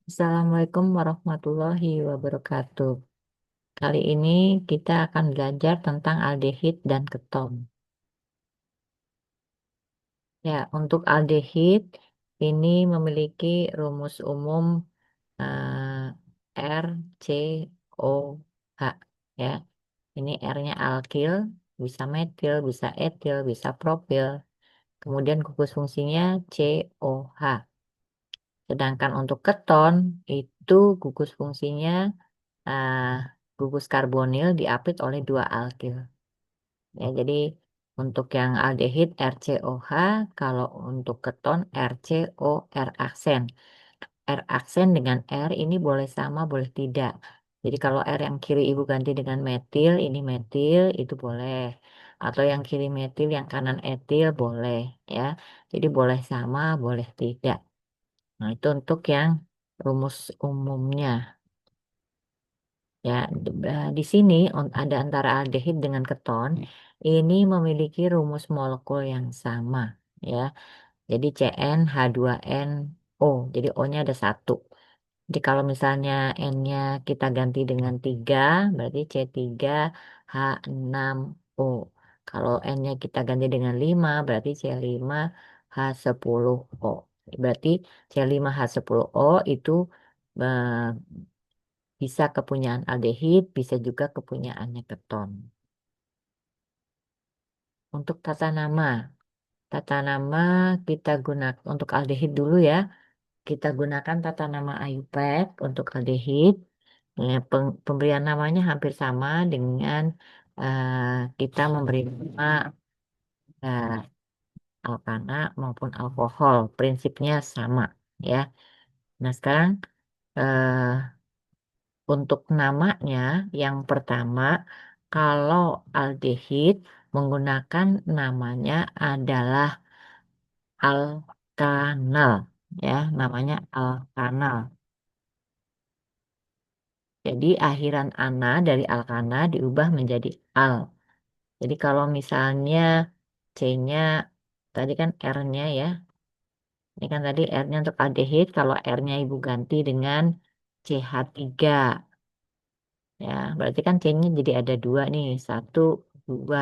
Assalamualaikum warahmatullahi wabarakatuh. Kali ini kita akan belajar tentang aldehid dan keton. Ya, untuk aldehid ini memiliki rumus umum R, C, O, H. Ya, ini R-nya alkil, bisa metil, bisa etil, bisa propil. Kemudian gugus fungsinya COH. Sedangkan untuk keton itu gugus fungsinya ah, gugus karbonil diapit oleh dua alkil. Ya, jadi untuk yang aldehid RCOH, kalau untuk keton RCOR aksen. R aksen dengan R ini boleh sama, boleh tidak. Jadi kalau R yang kiri ibu ganti dengan metil, ini metil, itu boleh. Atau yang kiri metil, yang kanan etil, boleh. Ya, jadi boleh sama, boleh tidak. Nah, itu untuk yang rumus umumnya. Ya, di sini ada antara aldehid dengan keton. Ini memiliki rumus molekul yang sama, ya. Jadi CnH2nO. Jadi O-nya ada satu. Jadi kalau misalnya N-nya kita ganti dengan 3, berarti C3H6O. Kalau N-nya kita ganti dengan 5, berarti C5H10O. Berarti C5H10O itu eh, bisa kepunyaan aldehid, bisa juga kepunyaannya keton. Untuk tata nama kita gunakan untuk aldehid dulu ya. Kita gunakan tata nama IUPAC untuk aldehid. Ya, pemberian namanya hampir sama dengan kita memberi nama eh, alkana maupun alkohol. Prinsipnya sama ya. Nah sekarang eh, untuk namanya yang pertama, kalau aldehid menggunakan namanya adalah alkanal, ya, namanya alkanal. Jadi akhiran ana dari alkana diubah menjadi al. Jadi kalau misalnya C-nya tadi kan R-nya ya. Ini kan tadi R-nya untuk aldehid, kalau R-nya ibu ganti dengan CH3. Ya, berarti kan C-nya jadi ada dua nih, satu, dua.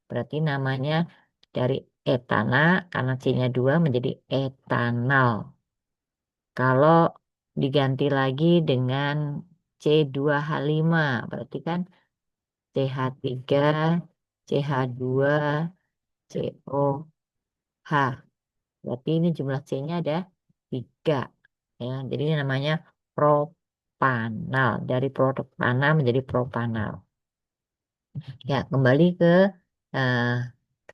Berarti namanya dari etana, karena C-nya dua menjadi etanal. Kalau diganti lagi dengan C2H5, berarti kan CH3, CH2, COH. Berarti ini jumlah C-nya ada 3. Ya, jadi ini namanya propanal. Dari propanal menjadi propanal. Ya, kembali ke eh,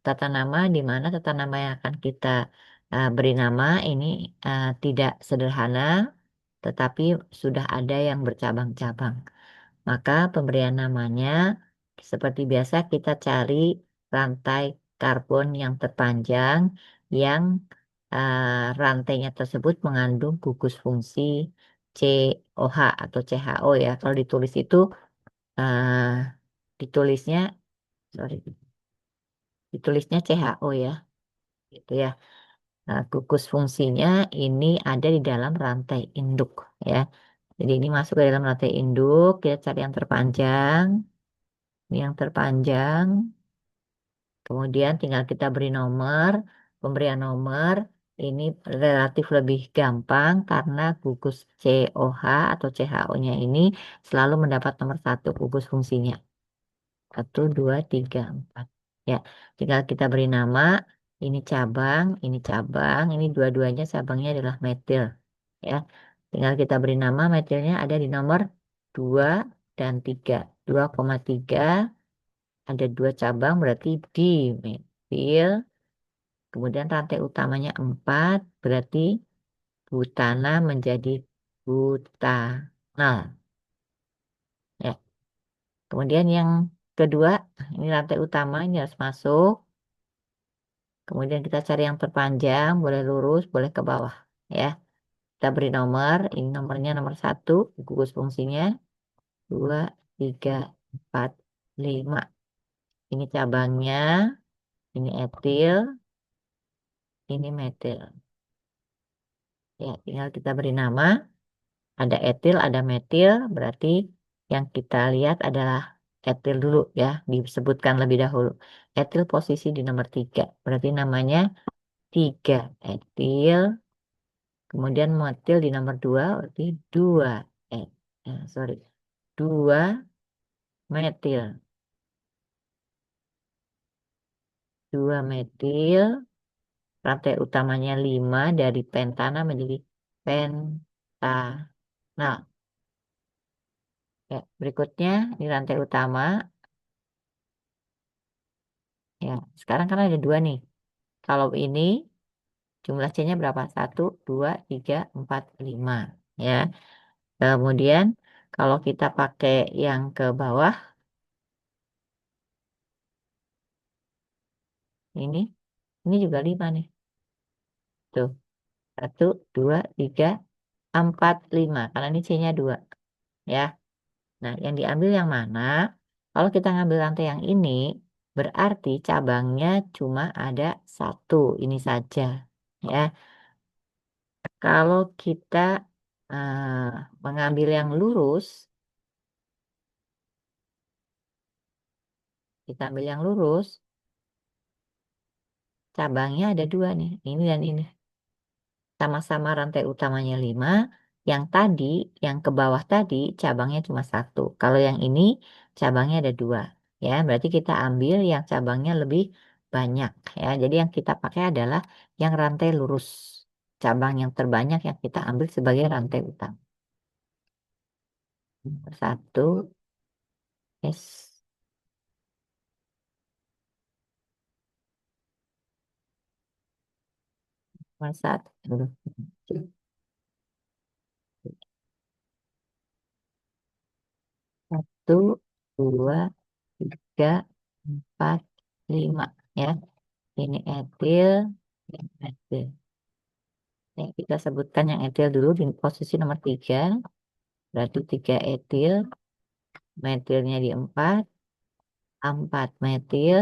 tata nama di mana tata nama yang akan kita beri nama ini tidak sederhana, tetapi sudah ada yang bercabang-cabang. Maka pemberian namanya seperti biasa kita cari rantai karbon yang terpanjang yang rantainya tersebut mengandung gugus fungsi COH atau CHO ya. Kalau ditulis itu eh, ditulisnya sorry ditulisnya CHO ya gitu ya. Nah, gugus fungsinya ini ada di dalam rantai induk ya. Jadi ini masuk ke dalam rantai induk, kita cari yang terpanjang. Ini yang terpanjang, kemudian tinggal kita beri nomor. Pemberian nomor ini relatif lebih gampang karena gugus COH atau CHO-nya ini selalu mendapat nomor satu gugus fungsinya. Satu, dua, tiga, empat. Ya, tinggal kita beri nama. Ini cabang, ini dua-duanya cabangnya adalah metil. Ya, tinggal kita beri nama metilnya ada di nomor 2 dan 3. 2,3 ada dua cabang berarti di metil. Kemudian rantai utamanya 4 berarti butana menjadi butanal. Ya, kemudian yang kedua ini rantai utama ini harus masuk. Kemudian kita cari yang terpanjang, boleh lurus, boleh ke bawah. Ya, kita beri nomor. Ini nomornya nomor satu, gugus fungsinya 2, 3, 4, 5. Ini cabangnya, ini etil, ini metil. Ya, tinggal kita beri nama. Ada etil, ada metil, berarti yang kita lihat adalah etil dulu ya, disebutkan lebih dahulu. Etil posisi di nomor 3, berarti namanya 3 etil, kemudian metil di nomor 2, berarti 2 sorry, 2 metil, 2 metil, rantai utamanya 5 dari pentana menjadi pentanal. Ya, berikutnya di rantai utama, ya sekarang kan ada 2 nih. Kalau ini jumlah C-nya berapa? 1, 2, 3, 4, 5. Ya. Kemudian kalau kita pakai yang ke bawah, ini, ini juga 5 nih. Tuh, 1, 2, 3, 4, 5. Karena ini C-nya 2. Ya. Nah, yang diambil yang mana? Kalau kita ngambil rantai yang ini, berarti cabangnya cuma ada 1. Ini saja. Ya. Kalau kita mengambil yang lurus, kita ambil yang lurus, cabangnya ada 2 nih, ini dan ini. Sama-sama rantai utamanya 5, yang tadi, yang ke bawah tadi cabangnya cuma 1. Kalau yang ini cabangnya ada 2. Ya, berarti kita ambil yang cabangnya lebih banyak. Ya, jadi yang kita pakai adalah yang rantai lurus. Cabang yang terbanyak yang kita ambil sebagai rantai utama. 1, S, 1. 1, 2, 3, 4, 5. Ya, ini etil, ini etil. Ya, kita sebutkan yang etil dulu di posisi nomor 3. Berarti 3 etil, metilnya di 4, 4 metil,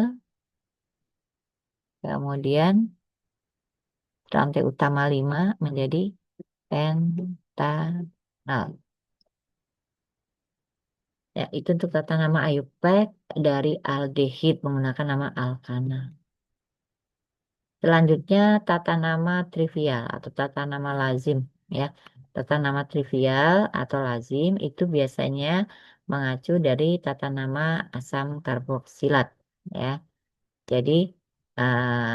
kemudian rantai utama 5 menjadi pentanal. Ya, itu untuk tata nama IUPAC dari aldehid menggunakan nama alkana. Selanjutnya tata nama trivial atau tata nama lazim ya. Tata nama trivial atau lazim itu biasanya mengacu dari tata nama asam karboksilat ya. Jadi eh,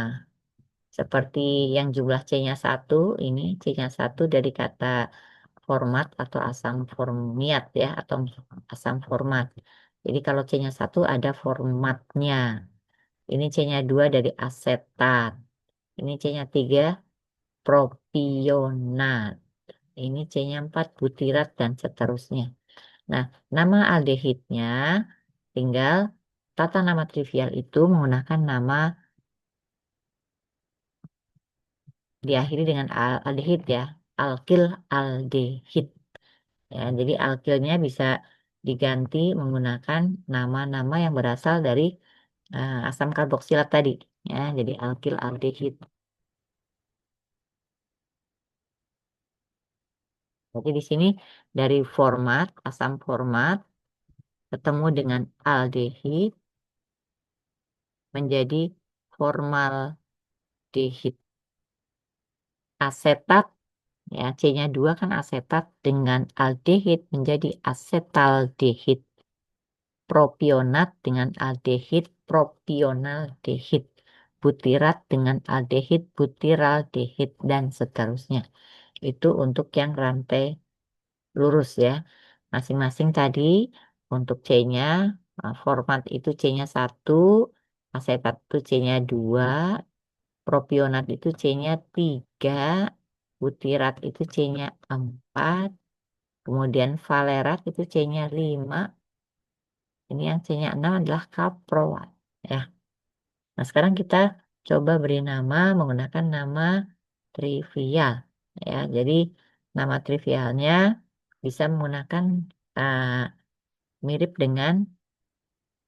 seperti yang jumlah C-nya 1, ini C-nya 1 dari kata format atau asam formiat ya atau asam format. Jadi kalau C-nya 1 ada formatnya. Ini C-nya 2 dari asetat. Ini C-nya 3 propionat. Ini C-nya 4 butirat dan seterusnya. Nah, nama aldehidnya tinggal tata nama trivial itu menggunakan nama diakhiri dengan aldehid ya. Alkil aldehid. Ya, jadi alkilnya bisa diganti menggunakan nama-nama yang berasal dari asam karboksilat tadi. Ya, jadi alkil aldehid. Jadi di sini dari format, asam format ketemu dengan aldehid menjadi formaldehid. Asetat, ya C-nya 2 kan asetat dengan aldehid menjadi asetaldehid. Propionat dengan aldehid, propionaldehid. Butirat dengan aldehid, butiraldehid, dan seterusnya. Itu untuk yang rantai lurus ya. Masing-masing tadi untuk C-nya, format itu C-nya 1, asetat itu C-nya 2, propionat itu C-nya 3, butirat itu C-nya 4, kemudian valerat itu C-nya 5, ini yang C-nya 6 adalah kaproat. Ya. Nah, sekarang kita coba beri nama menggunakan nama trivial. Ya, jadi nama trivialnya bisa menggunakan uh, mirip dengan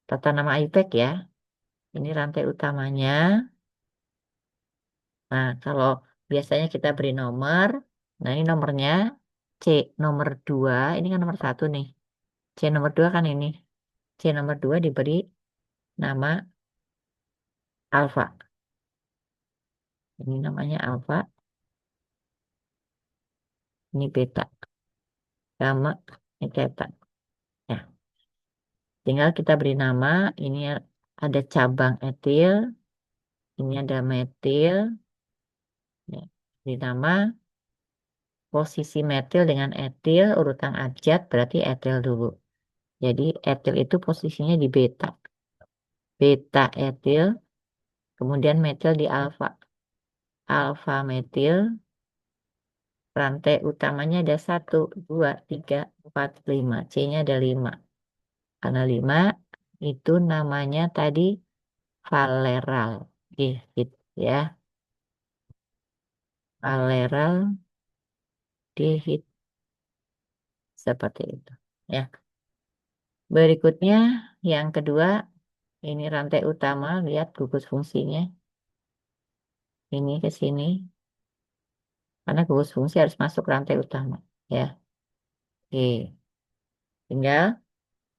tata nama IUPAC ya. Ini rantai utamanya. Nah, kalau biasanya kita beri nomor, nah ini nomornya C nomor 2, ini kan nomor satu nih. C nomor 2 kan ini. C nomor 2 diberi nama alfa. Ini namanya alfa, ini beta, gamma, ini theta. Ya, tinggal kita beri nama, ini ada cabang etil, ini ada metil, ya. Beri nama posisi metil dengan etil, urutan abjad berarti etil dulu. Jadi etil itu posisinya di beta. Beta etil, kemudian metil di alfa. Alfa metil, rantai utamanya ada 1, 2, 3, 4, 5. C-nya ada 5. Karena 5 itu namanya tadi valeral. Dihit ya. Valeral dihit seperti itu. Ya. Berikutnya yang kedua, ini rantai utama, lihat gugus fungsinya. Ini ke sini. Karena gugus fungsi harus masuk rantai utama. Ya. Oke. Tinggal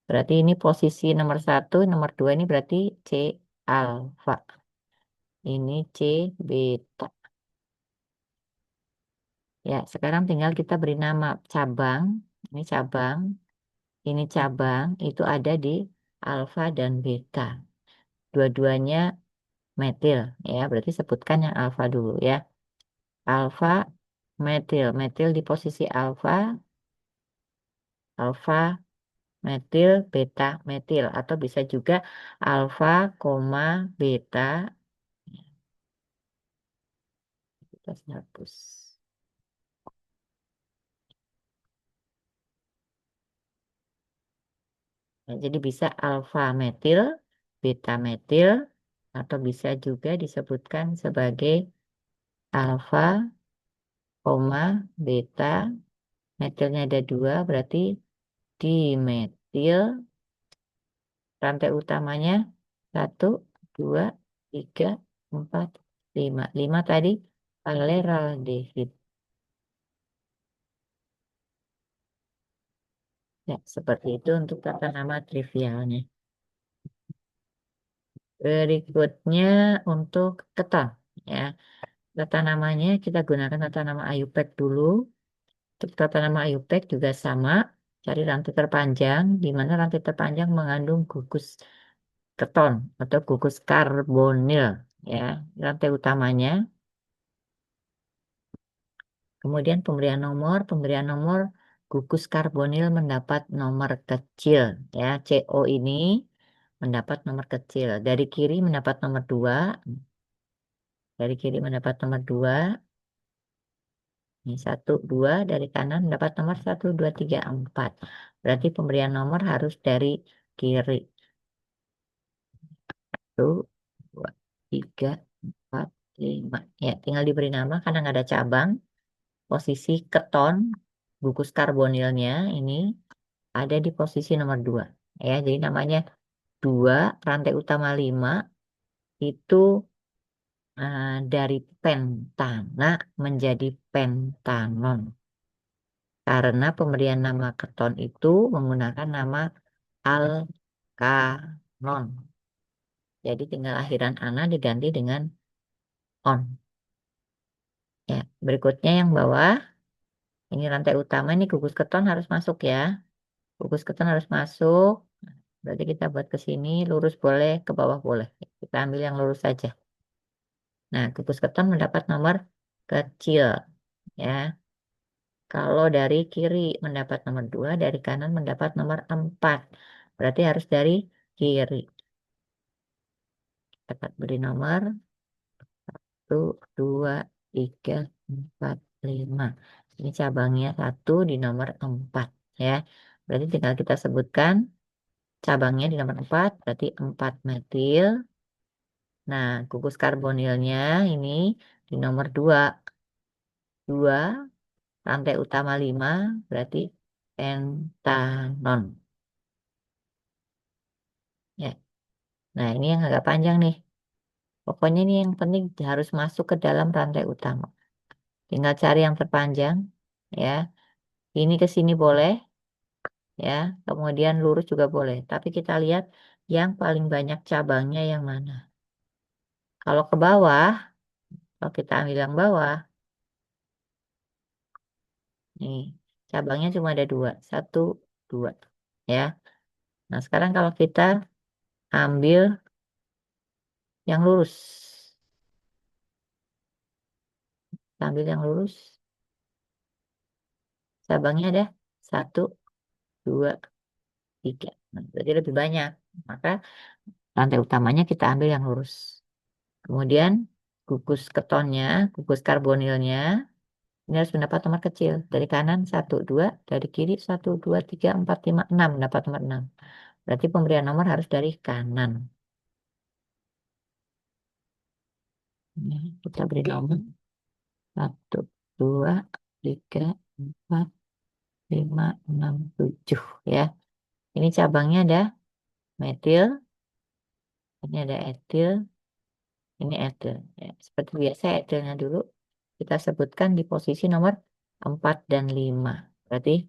berarti ini posisi nomor 1, nomor 2 ini berarti C alfa. Ini C beta. Ya, sekarang tinggal kita beri nama cabang. Ini cabang, ini cabang, itu ada di alfa dan beta. Dua-duanya metil, ya. Berarti sebutkan yang alfa dulu ya. Alfa metil, metil di posisi alfa, alfa metil, beta metil, atau bisa juga alfa, koma, beta. Kita hapus. Nah, jadi bisa alfa metil, beta metil, atau bisa juga disebutkan sebagai alfa, koma, beta, metilnya ada 2, berarti dimetil, rantai utamanya 1, 2, 3, 4, 5. 5 tadi aldehyde. Ya, seperti itu untuk tata nama trivialnya. Berikutnya untuk keton. Ya, tata namanya kita gunakan tata nama IUPAC dulu. Untuk tata nama IUPAC juga sama. Cari rantai terpanjang, di mana rantai terpanjang mengandung gugus keton atau gugus karbonil. Ya, rantai utamanya. Kemudian pemberian nomor gugus karbonil mendapat nomor kecil. Ya, CO ini mendapat nomor kecil. Dari kiri mendapat nomor 2. Dari kiri mendapat nomor 2. Ini 1, 2. Dari kanan mendapat nomor 1, 2, 3, 4. Berarti pemberian nomor harus dari kiri. 1, 2, 3, 4, 5. Ya, tinggal diberi nama karena nggak ada cabang. Posisi keton, gugus karbonilnya ini ada di posisi nomor 2. Ya, jadi namanya 2, rantai utama 5 itu dari pentana menjadi pentanon. Karena pemberian nama keton itu menggunakan nama alkanon. Jadi tinggal akhiran ana diganti dengan on. Ya, berikutnya yang bawah, ini rantai utama, ini gugus keton harus masuk ya. Gugus keton harus masuk. Berarti kita buat ke sini, lurus boleh, ke bawah boleh. Kita ambil yang lurus saja. Nah, gugus keton mendapat nomor kecil. Ya, kalau dari kiri mendapat nomor 2, dari kanan mendapat nomor 4. Berarti harus dari kiri. Dapat beri nomor 1, 2, 3, 4, 5. Ini cabangnya 1 di nomor 4. Ya, berarti tinggal kita sebutkan cabangnya di nomor 4, berarti 4 metil. Nah, gugus karbonilnya ini di nomor 2. 2, rantai utama 5, berarti pentanon. Ya. Nah, ini yang agak panjang nih. Pokoknya ini yang penting harus masuk ke dalam rantai utama. Tinggal cari yang terpanjang, ya. Ini ke sini boleh, ya. Kemudian lurus juga boleh. Tapi kita lihat yang paling banyak cabangnya yang mana. Kalau ke bawah, kalau kita ambil yang bawah, nih cabangnya cuma ada dua, satu, dua, ya. Nah sekarang kalau kita ambil yang lurus, kita ambil yang lurus, cabangnya ada satu, dua, tiga. Nah, jadi lebih banyak. Maka lantai utamanya kita ambil yang lurus. Kemudian gugus ketonnya, gugus karbonilnya, ini harus mendapat nomor kecil. Dari kanan satu, dua, dari kiri satu, dua, tiga, empat, lima, enam, mendapat nomor enam. Berarti pemberian nomor harus dari kanan. Ini kita beri nomor satu, dua, tiga, empat, lima, enam, tujuh, ya. Ini cabangnya ada metil, ini ada etil, ini etil. Ya, seperti biasa etilnya dulu kita sebutkan di posisi nomor 4 dan 5. Berarti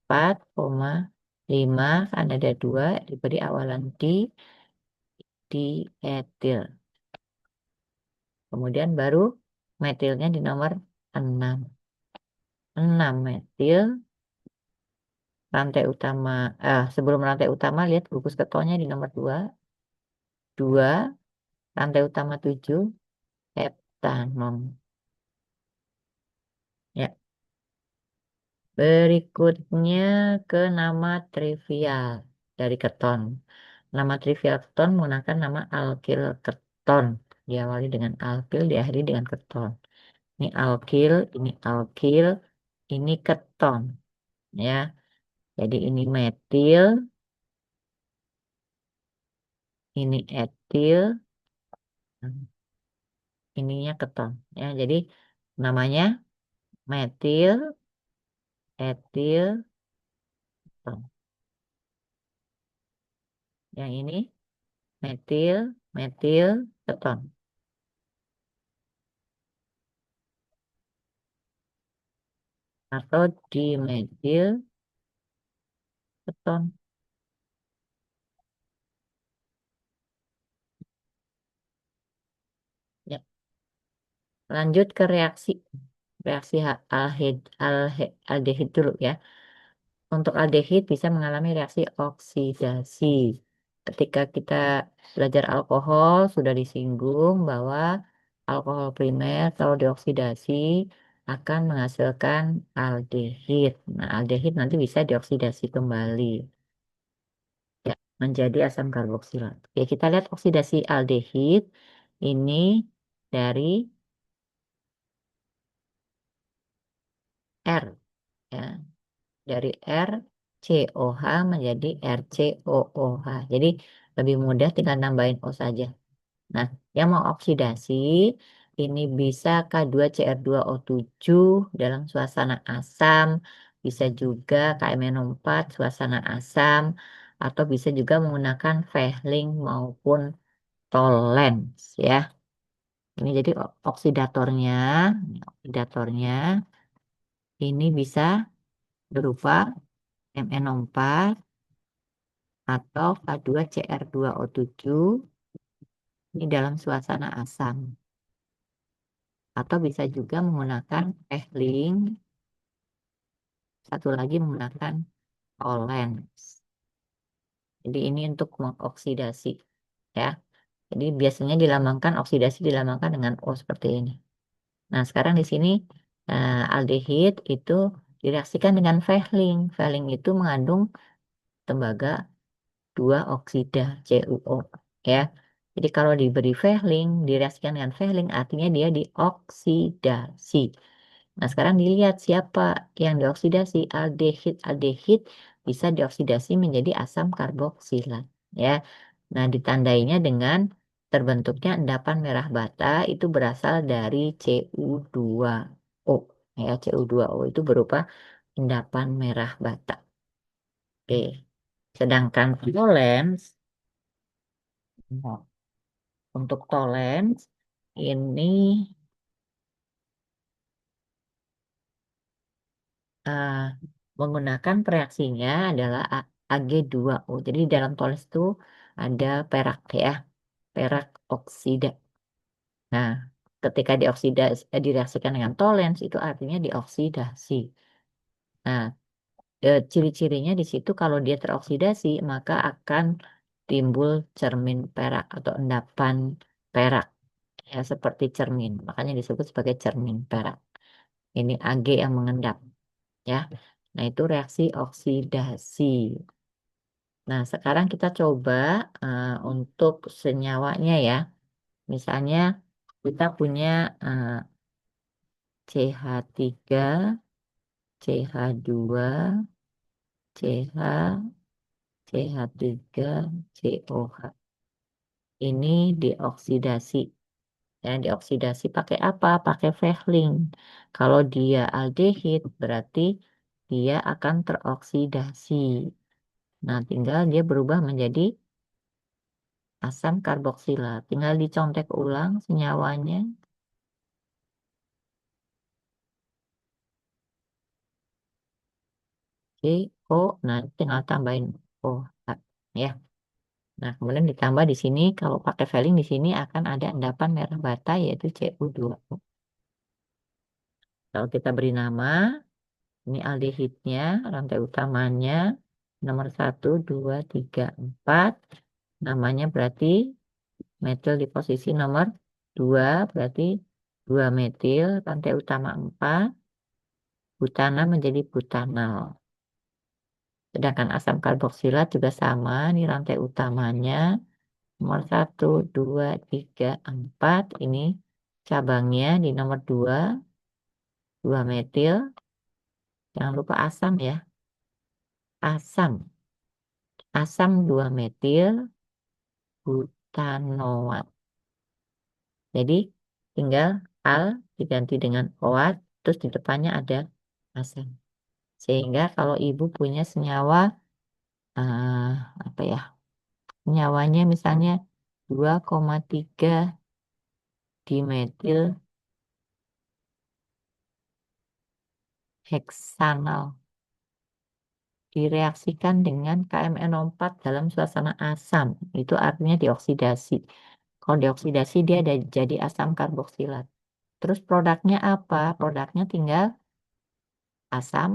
4,5 kan ada 2 diberi awalan di etil. Kemudian baru metilnya di nomor 6. 6 metil rantai utama, sebelum rantai utama lihat gugus ketonnya di nomor 2. 2 rantai utama 7 heptanon. Ya, berikutnya ke nama trivial dari keton. Nama trivial keton menggunakan nama alkil keton. Diawali dengan alkil, diakhiri dengan keton. Ini alkil, ini keton. Ya, jadi ini metil, ini etil, ininya keton. Ya, jadi namanya metil, etil, keton. Yang ini metil, metil, keton. Atau dimetil keton. Ya, lanjut ke reaksi. Reaksi aldehid dulu ya. Untuk aldehid bisa mengalami reaksi oksidasi. Ketika kita belajar alkohol sudah disinggung bahwa alkohol primer kalau dioksidasi akan menghasilkan aldehid. Nah, aldehid nanti bisa dioksidasi kembali ya menjadi asam karboksilat. Oke, kita lihat oksidasi aldehid ini dari R ya. Dari RCOH menjadi RCOOH. Jadi lebih mudah tinggal nambahin O saja. Nah, yang mau oksidasi ini bisa K2CR2O7 dalam suasana asam, bisa juga KMNO4 suasana asam, atau bisa juga menggunakan Vehling maupun Tollens ya. Ini jadi oksidatornya ini bisa berupa MnO4 atau K2CR2O7 ini dalam suasana asam. Atau bisa juga menggunakan ethylene, satu lagi menggunakan Olens. Jadi ini untuk mengoksidasi ya. Jadi biasanya oksidasi dilambangkan dengan O seperti ini. Nah, sekarang di sini aldehid itu direaksikan dengan Vehling. Vehling itu mengandung tembaga 2 oksida CuO ya. Jadi kalau diberi Vehling, direaksikan dengan Vehling artinya dia dioksidasi. Nah, sekarang dilihat siapa yang dioksidasi. Aldehid. Aldehid bisa dioksidasi menjadi asam karboksilat ya. Nah, ditandainya dengan terbentuknya endapan merah bata itu berasal dari Cu2O ya. Cu2O itu berupa endapan merah bata. Oke. Sedangkan tolens, nah, untuk tolens ini eh, menggunakan reaksinya adalah Ag2O. Jadi di dalam toles itu ada perak ya, perak oksida. Nah, ketika direaksikan dengan tolens itu artinya dioksidasi. Nah, ciri-cirinya di situ kalau dia teroksidasi maka akan timbul cermin perak atau endapan perak ya seperti cermin. Makanya disebut sebagai cermin perak. Ini Ag yang mengendap ya. Nah, itu reaksi oksidasi. Nah, sekarang kita coba untuk senyawanya ya. Misalnya kita punya eh, CH3, CH2, CH, CH3, COH. Ini dioksidasi. Ya, dioksidasi pakai apa? Pakai Vehling. Kalau dia aldehid, berarti dia akan teroksidasi. Nah, tinggal dia berubah menjadi asam karboksilat. Tinggal dicontek ulang senyawanya. C, O. Nah, tinggal tambahin OH. Ya. Nah, kemudian ditambah di sini, kalau pakai Vehling di sini akan ada endapan merah bata yaitu Cu2. Kalau kita beri nama, ini aldehidnya, rantai utamanya, nomor 1, 2, 3, 4. Namanya berarti metil di posisi nomor 2, berarti 2 metil, rantai utama 4, butana menjadi butanal. Sedangkan asam karboksilat juga sama, ini rantai utamanya, nomor 1, 2, 3, 4. Ini cabangnya di nomor 2, 2 metil. Jangan lupa asam ya, asam. Asam 2 metil butanoat. Jadi tinggal al diganti dengan oat, terus di depannya ada asam. Sehingga kalau ibu punya senyawa eh, apa ya? Senyawanya misalnya 2,3 dimetil heksanal direaksikan dengan KMNO4 dalam suasana asam. Itu artinya dioksidasi. Kalau dioksidasi dia ada jadi asam karboksilat. Terus produknya apa? Produknya tinggal asam,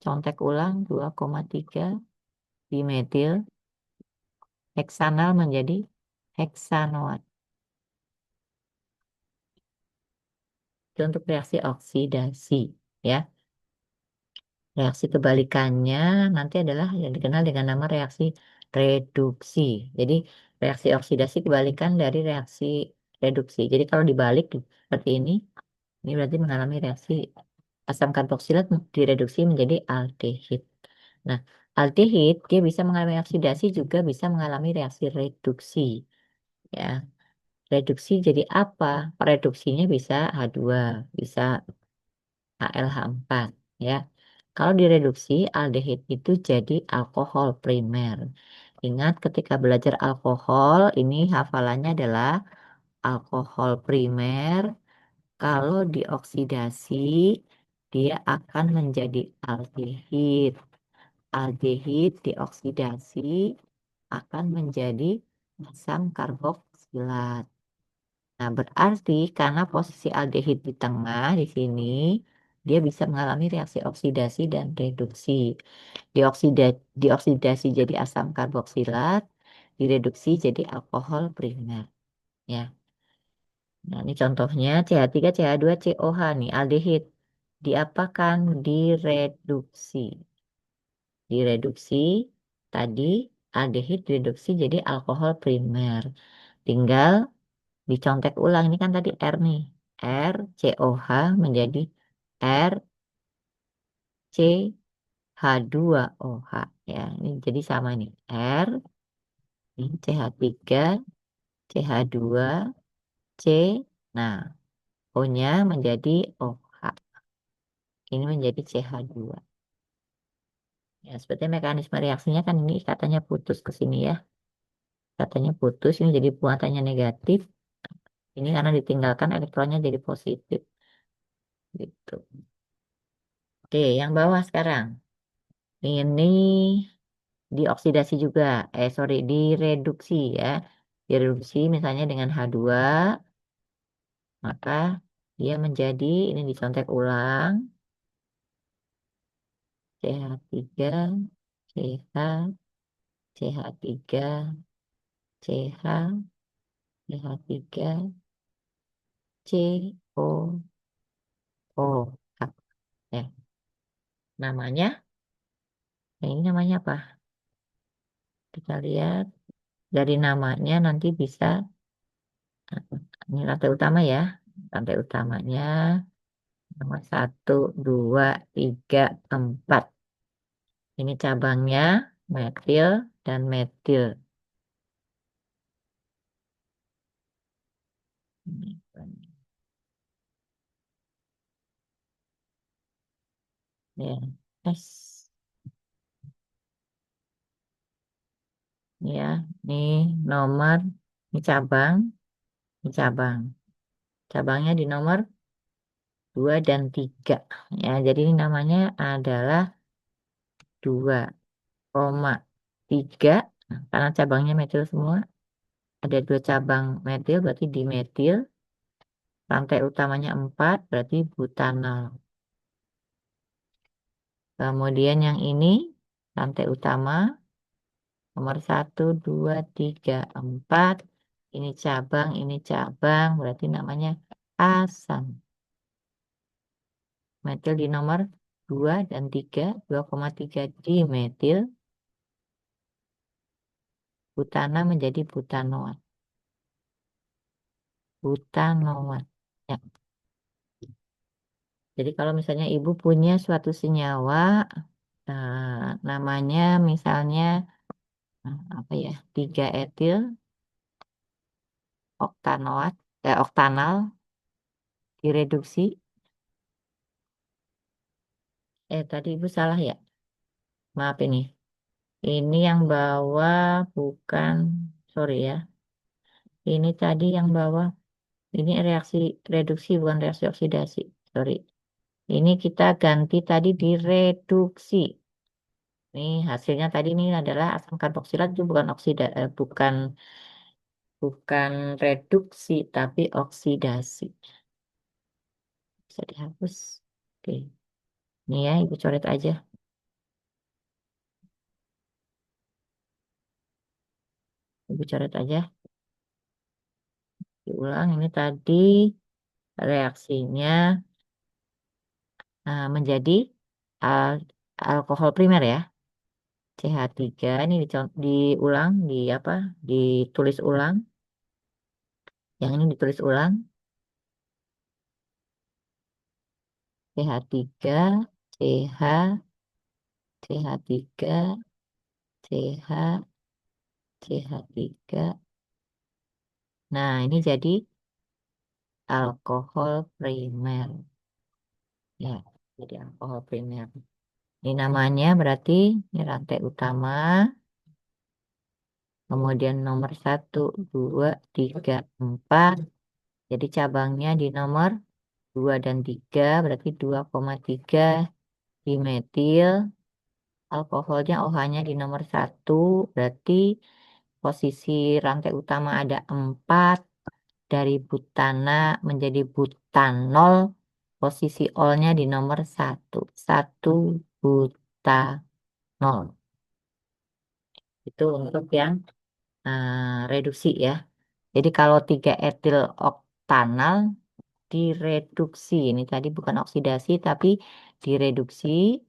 contek ulang 2,3 dimetil heksanal menjadi heksanoat. Itu untuk reaksi oksidasi ya. Reaksi kebalikannya nanti adalah yang dikenal dengan nama reaksi reduksi. Jadi reaksi oksidasi kebalikan dari reaksi reduksi. Jadi kalau dibalik seperti ini berarti mengalami reaksi asam karboksilat direduksi menjadi aldehid. Nah, aldehid dia bisa mengalami oksidasi juga bisa mengalami reaksi reduksi. Ya, reduksi jadi apa? Reduksinya bisa H2, bisa AlH4 ya. Kalau direduksi aldehid itu jadi alkohol primer. Ingat ketika belajar alkohol ini hafalannya adalah alkohol primer kalau dioksidasi dia akan menjadi aldehid. Aldehid dioksidasi akan menjadi asam karboksilat. Nah, berarti karena posisi aldehid di tengah di sini, dia bisa mengalami reaksi oksidasi dan reduksi. Dioksidasi jadi asam karboksilat, direduksi jadi alkohol primer. Ya. Nah, ini contohnya CH3, CH2, COH nih, aldehid. Diapakan? Direduksi. Direduksi tadi aldehid direduksi jadi alkohol primer. Tinggal dicontek ulang ini kan tadi R nih. R COH menjadi R CH2OH ya. Ini jadi sama nih. R ini CH3 CH2 C. Nah, O-nya menjadi OH. Ini menjadi CH2. Ya, seperti mekanisme reaksinya kan ini katanya putus ke sini ya. Katanya putus ini jadi muatannya negatif. Ini karena ditinggalkan elektronnya jadi positif gitu. Oke, yang bawah sekarang. Ini dioksidasi juga. Sorry, direduksi ya. Direduksi misalnya dengan H2, maka dia menjadi, ini dicontek ulang, CH3, CH, CH3, CH, CH3, CO, O. Ya, namanya, ini namanya apa? Kita lihat dari namanya nanti bisa, ini rantai utama ya. Rantai utamanya nomor 1, 2, 3, 4. Ini cabangnya metil dan metil. Ini, ya, S. Ya, ini nomor, ini cabang, ini cabang. Cabangnya di nomor 2 dan 3. Ya, jadi ini namanya adalah 2,3. Nah, karena cabangnya metil semua, ada 2 cabang metil, berarti dimetil. Rantai utamanya 4, berarti butanol. Kemudian yang ini, rantai utama, nomor 1, 2, 3, 4. Ini cabang, berarti namanya asam. Metil di nomor 2 dan 3, 2,3 dimetil. Butana menjadi butanoat. Butanoat. Ya. Jadi kalau misalnya ibu punya suatu senyawa, namanya misalnya apa ya, 3 etil oktanoat, oktanal direduksi. Tadi ibu salah ya. Maaf ini. Ini yang bawah bukan, sorry ya. Ini tadi yang bawah, ini reaksi reduksi bukan reaksi oksidasi. Sorry. Ini kita ganti tadi direduksi. Nih hasilnya tadi ini adalah asam karboksilat itu bukan bukan bukan reduksi tapi oksidasi. Bisa dihapus. Oke. Ini ya ibu coret aja. Ibu coret aja. Diulang ini tadi reaksinya menjadi al- alkohol primer ya. CH3 ini diulang di apa? Ditulis ulang. Yang ini ditulis ulang. CH3, CH, CH3, CH, CH3. Nah, ini jadi alkohol primer. Ya, jadi alkohol primer. Ini namanya berarti ini rantai utama. Kemudian nomor 1, 2, 3, 4. Jadi cabangnya di nomor 2 dan 3, berarti 2,3 dimetil. Alkoholnya OH-nya di nomor 1, berarti posisi rantai utama ada 4. Dari butana menjadi butanol, posisi olnya di nomor 1. 1 butanol. Itu untuk yang reduksi ya. Jadi kalau 3 etil oktanal direduksi, ini tadi bukan oksidasi tapi direduksi,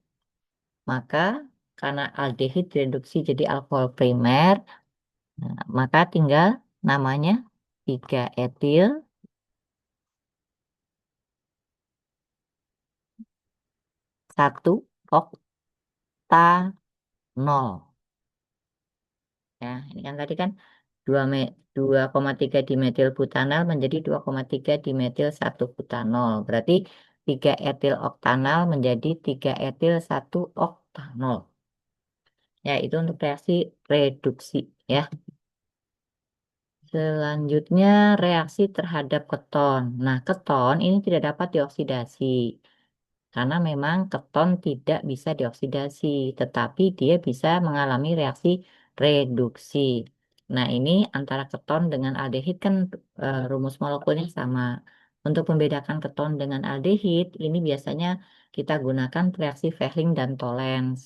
maka karena aldehid direduksi jadi alkohol primer, maka tinggal namanya 3 etil 1 oktanol. Ya, ini kan tadi kan 2,3 dimetil butanal menjadi 2,3 dimetil 1 butanol. Berarti 3 etil oktanal menjadi 3 etil 1 oktanol. Ya, itu untuk reaksi reduksi ya. Selanjutnya reaksi terhadap keton. Nah, keton ini tidak dapat dioksidasi. karena memang keton tidak bisa dioksidasi, tetapi dia bisa mengalami reaksi reduksi. Nah, ini antara keton dengan aldehid kan rumus molekulnya sama. Untuk membedakan keton dengan aldehid, ini biasanya kita gunakan reaksi Fehling dan Tollens.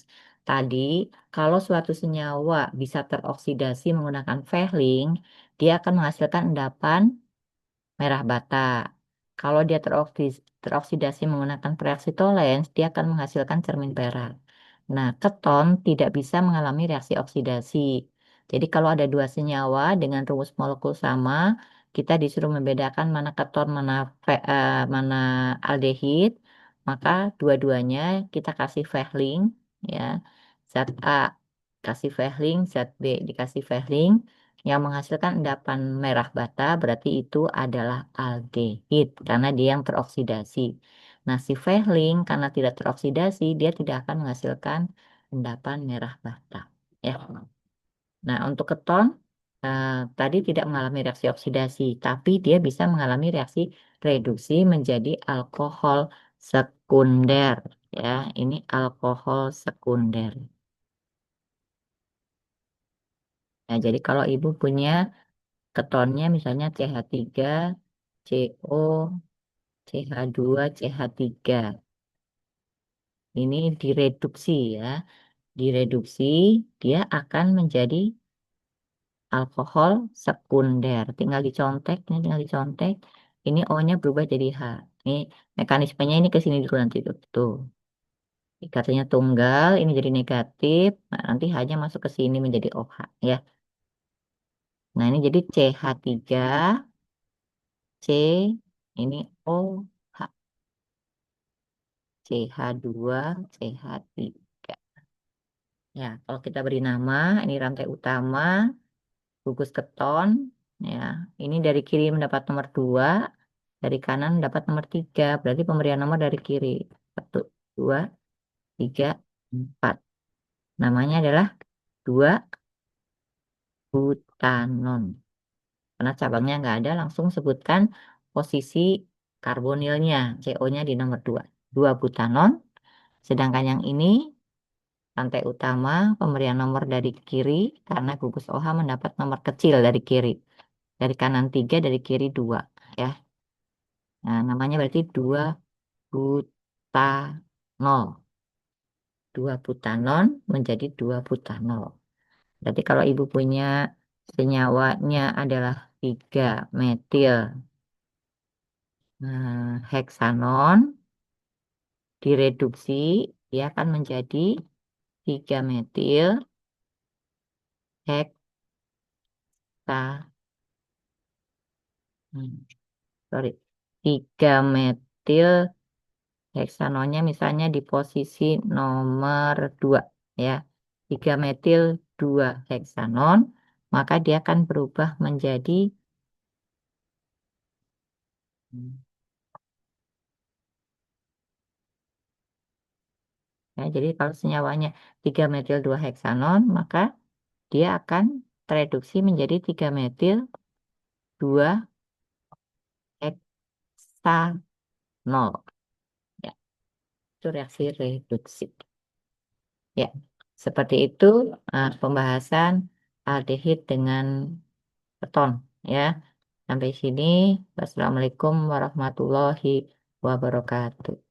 Tadi, kalau suatu senyawa bisa teroksidasi menggunakan Fehling, dia akan menghasilkan endapan merah bata. Kalau dia teroksidasi menggunakan reaksi Tollens, dia akan menghasilkan cermin perak. Nah, keton tidak bisa mengalami reaksi oksidasi. Jadi kalau ada dua senyawa dengan rumus molekul sama, kita disuruh membedakan mana keton, mana aldehid, maka dua-duanya kita kasih Fehling, ya. Zat A kasih Fehling, zat B dikasih Fehling, yang menghasilkan endapan merah bata berarti itu adalah aldehid karena dia yang teroksidasi. Nah, si Fehling karena tidak teroksidasi, dia tidak akan menghasilkan endapan merah bata. Ya. Nah, untuk keton tadi tidak mengalami reaksi oksidasi, tapi dia bisa mengalami reaksi reduksi menjadi alkohol sekunder. Ya, ini alkohol sekunder. Nah, jadi kalau ibu punya ketonnya misalnya CH3, CO, CH2, CH3. Ini direduksi ya. Direduksi, dia akan menjadi alkohol sekunder. Tinggal dicontek, ini tinggal dicontek. Ini O-nya berubah jadi H. Ini mekanismenya ini ke sini dulu nanti tuh. Tuh. Ikatnya tunggal, ini jadi negatif. Nah, nanti H-nya masuk ke sini menjadi OH ya. Nah, ini jadi CH3, C, ini OH, CH2, CH3. Ya, kalau kita beri nama, ini rantai utama, gugus keton, ya. Ini dari kiri mendapat nomor 2, dari kanan mendapat nomor 3. Berarti pemberian nomor dari kiri. 1, 2, 3, 4. Namanya adalah 2 butanon. Karena cabangnya nggak ada, langsung sebutkan posisi karbonilnya, CO-nya di nomor 2. 2 butanon, sedangkan yang ini rantai utama pemberian nomor dari kiri karena gugus OH mendapat nomor kecil dari kiri. Dari kanan 3, dari kiri 2. Ya. Nah, namanya berarti 2 butanol. 2 butanon menjadi 2 butanol. Berarti kalau ibu punya senyawanya adalah 3 metil heksanon, direduksi, dia akan menjadi 3 metil heksa, hmm, sorry, 3 metil heksanonnya misalnya di posisi nomor 2 ya. 3 metil 2 heksanon, maka dia akan berubah menjadi ya, jadi kalau senyawanya 3 metil 2 heksanon, maka dia akan tereduksi menjadi 3 metil 2 heksanol. Ya, itu reaksi reduksi. Ya, seperti itu pembahasan aldehid dengan keton ya. Sampai sini. Wassalamualaikum warahmatullahi wabarakatuh.